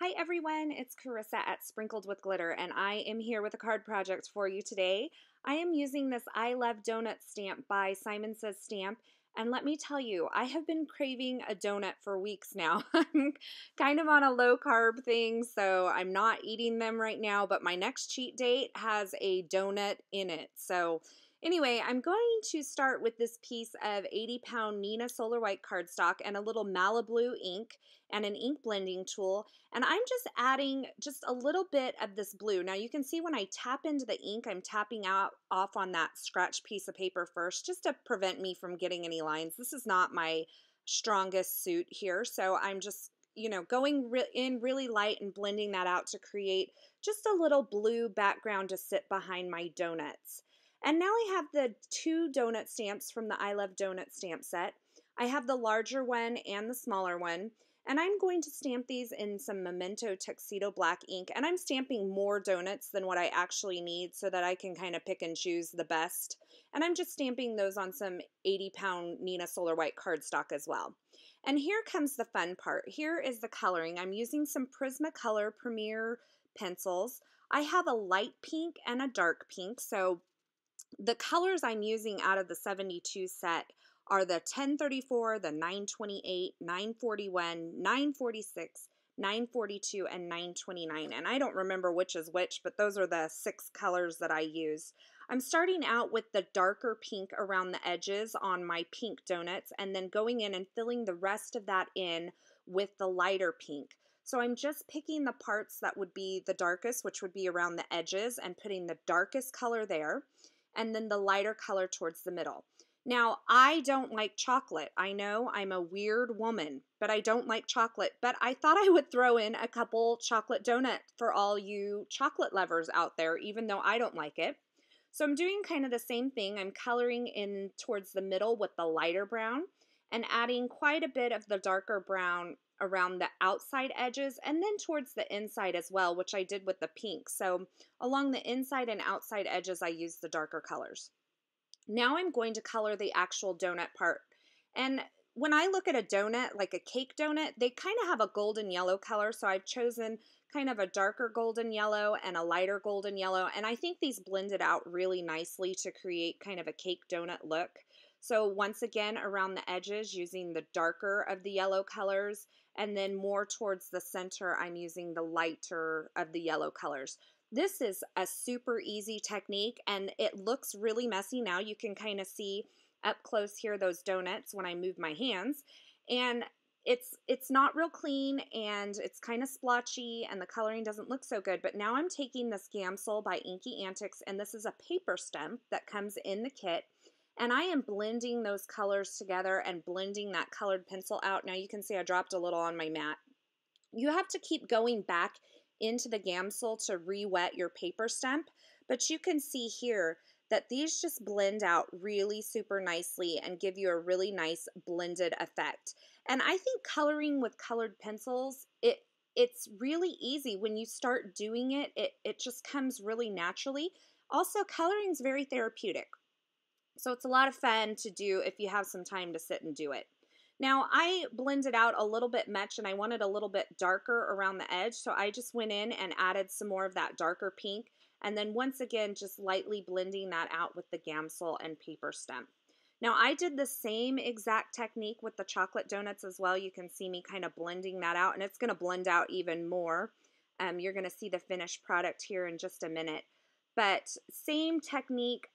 Hi everyone, it's Carissa at Sprinkled with Glitter, and I am here with a card project for you today. I am using this I Love Donuts stamp by Simon Says Stamp, and let me tell you, I have been craving a donut for weeks now. I'm kind of on a low carb thing, so I'm not eating them right now, but my next cheat date has a donut in it. So anyway, I'm going to start with this piece of 80-pound Nina Solar White cardstock and a little Malibu ink and an ink blending tool. And I'm just adding just a little bit of this blue. Now you can see when I tap into the ink, I'm tapping out off on that scratch piece of paper first, just to prevent me from getting any lines. This is not my strongest suit here, so I'm just, going in really light and blending that out to create just a little blue background to sit behind my donuts. And now I have the two donut stamps from the I Love Donuts stamp set. I have the larger one and the smaller one. And I'm going to stamp these in some Memento Tuxedo Black ink. And I'm stamping more donuts than what I actually need so that I can kind of pick and choose the best. And I'm just stamping those on some 80-pound Nina Solar White cardstock as well. And here comes the fun part. Here is the coloring. I'm using some Prismacolor Premier pencils. I have a light pink and a dark pink. So the colors I'm using out of the 72 set are the 1034, the 928, 941, 946, 942, and 929. And I don't remember which is which, but those are the 6 colors that I use. I'm starting out with the darker pink around the edges on my pink donuts and then going in and filling the rest of that in with the lighter pink. So I'm just picking the parts that would be the darkest, which would be around the edges, and putting the darkest color there, and then the lighter color towards the middle. Now, I don't like chocolate. I know I'm a weird woman, but I don't like chocolate. But I thought I would throw in a couple chocolate donuts for all you chocolate lovers out there, even though I don't like it. So I'm doing kind of the same thing. I'm coloring in towards the middle with the lighter brown and adding quite a bit of the darker brown around the outside edges and then towards the inside as well, which I did with the pink. So along the inside and outside edges, I used the darker colors. Now I'm going to color the actual donut part. And when I look at a donut, like a cake donut, they kind of have a golden yellow color. So I've chosen kind of a darker golden yellow and a lighter golden yellow. And I think these blended out really nicely to create kind of a cake donut look. So once again, around the edges, using the darker of the yellow colors, and then more towards the center, I'm using the lighter of the yellow colors. This is a super easy technique, and it looks really messy now. You can kind of see up close here those donuts when I move my hands, and it's not real clean, and it's kind of splotchy, and the coloring doesn't look so good. But now I'm taking this Gamsol by Inky Antics, and this is a paper stem that comes in the kit, and I am blending those colors together and blending that colored pencil out. Now you can see I dropped a little on my mat. You have to keep going back into the Gamsol to re-wet your paper stump, but you can see here that these just blend out really super nicely and give you a really nice blended effect. And I think coloring with colored pencils, it's really easy. When you start doing it, it just comes really naturally. Also, coloring is very therapeutic. So it's a lot of fun to do if you have some time to sit and do it. Now I blended out a little bit much and I wanted a little bit darker around the edge, so I just went in and added some more of that darker pink, and then once again just lightly blending that out with the Gamsol and paper stem. Now I did the same exact technique with the chocolate donuts as well. You can see me kind of blending that out, and it's going to blend out even more. You're going to see the finished product here in just a minute. But same technique,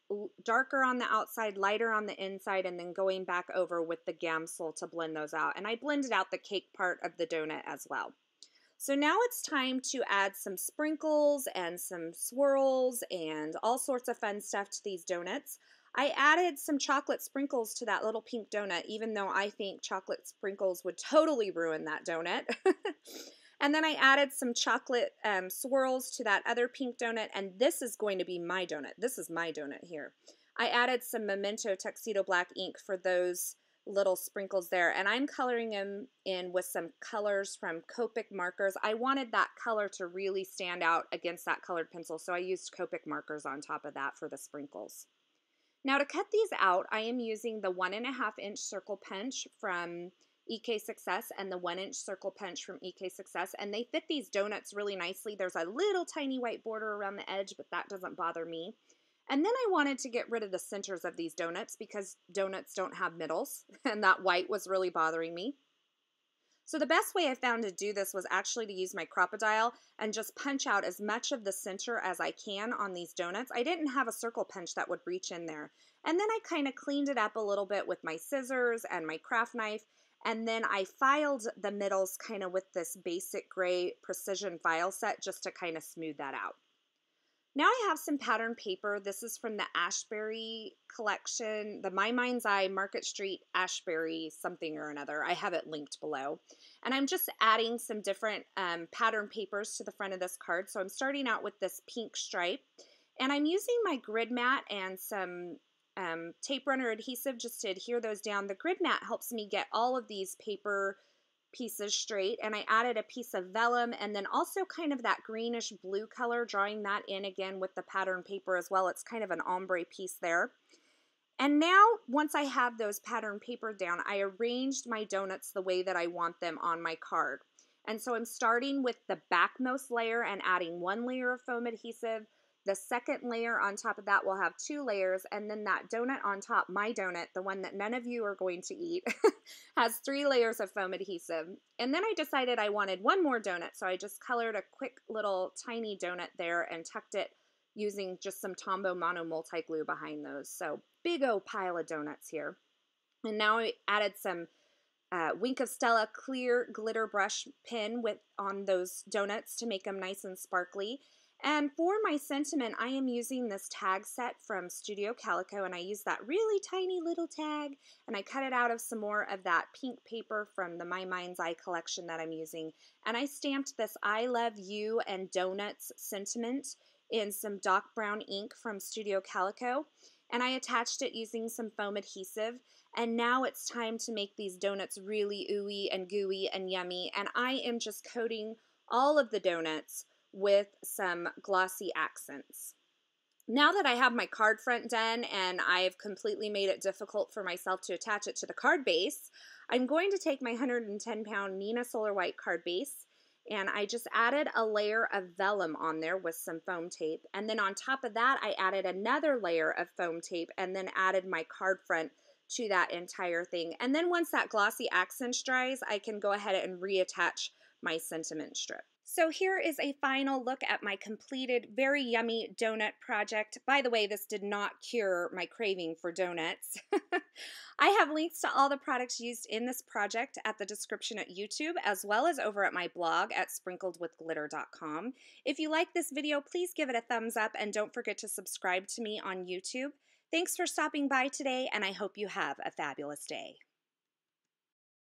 darker on the outside, lighter on the inside, and then going back over with the Gamsol to blend those out. And I blended out the cake part of the donut as well. So now it's time to add some sprinkles and some swirls and all sorts of fun stuff to these donuts. I added some chocolate sprinkles to that little pink donut, even though I think chocolate sprinkles would totally ruin that donut. And then I added some chocolate swirls to that other pink donut, and this is going to be my donut. This is my donut here. I added some Memento Tuxedo Black ink for those little sprinkles there, and I'm coloring them in with some colors from Copic markers. I wanted that color to really stand out against that colored pencil, so I used Copic markers on top of that for the sprinkles. Now to cut these out, I am using the 1.5 inch circle punch from EK Success and the 1-inch circle punch from EK Success, and they fit these donuts really nicely. There's a little tiny white border around the edge, but that doesn't bother me. And then I wanted to get rid of the centers of these donuts because donuts don't have middles, and that white was really bothering me. So the best way I found to do this was actually to use my Crop-A-Dile and just punch out as much of the center as I can on these donuts. I didn't have a circle punch that would reach in there. And then I kind of cleaned it up a little bit with my scissors and my craft knife, and then I filed the middles kind of with this basic gray precision file set just to kind of smooth that out. Now I have some pattern paper. This is from the Ashberry collection, the My Mind's Eye Market Street Ashberry something or another. I have it linked below. And I'm just adding some different pattern papers to the front of this card. So I'm starting out with this pink stripe. And I'm using my grid mat and some tape runner adhesive just to adhere those down. The grid mat helps me get all of these paper pieces straight, and I added a piece of vellum and then also kind of that greenish blue color, drawing that in again with the pattern paper as well. It's kind of an ombre piece there. And now once I have those pattern paper down, I arranged my donuts the way that I want them on my card. And so I'm starting with the backmost layer and adding 1 layer of foam adhesive. The second layer on top of that will have 2 layers, and then that donut on top, my donut, the one that none of you are going to eat, has 3 layers of foam adhesive. And then I decided I wanted 1 more donut, so I just colored a quick little tiny donut there and tucked it using just some Tombow Mono multi-glue behind those. So big old pile of donuts here. And now I added some Wink of Stella clear glitter brush pen on those donuts to make them nice and sparkly. And for my sentiment, I am using this tag set from Studio Calico, and I use that really tiny little tag, and I cut it out of some more of that pink paper from the My Mind's Eye collection that I'm using. And I stamped this I Love You and Donuts sentiment in some dark brown ink from Studio Calico, and I attached it using some foam adhesive. And now it's time to make these donuts really ooey and gooey and yummy, and I am just coating all of the donuts with some glossy accents. Now that I have my card front done and I've completely made it difficult for myself to attach it to the card base, I'm going to take my 110-pound Neenah Solar White card base, and I just added a layer of vellum on there with some foam tape, and then on top of that I added another layer of foam tape and then added my card front to that entire thing. And then once that glossy accent dries, I can go ahead and reattach my sentiment strip. So here is a final look at my completed, very yummy donut project. By the way, this did not cure my craving for donuts. I have links to all the products used in this project at the description at YouTube, as well as over at my blog at sprinkledwithglitter.com. If you like this video, please give it a thumbs up and don't forget to subscribe to me on YouTube. Thanks for stopping by today, and I hope you have a fabulous day.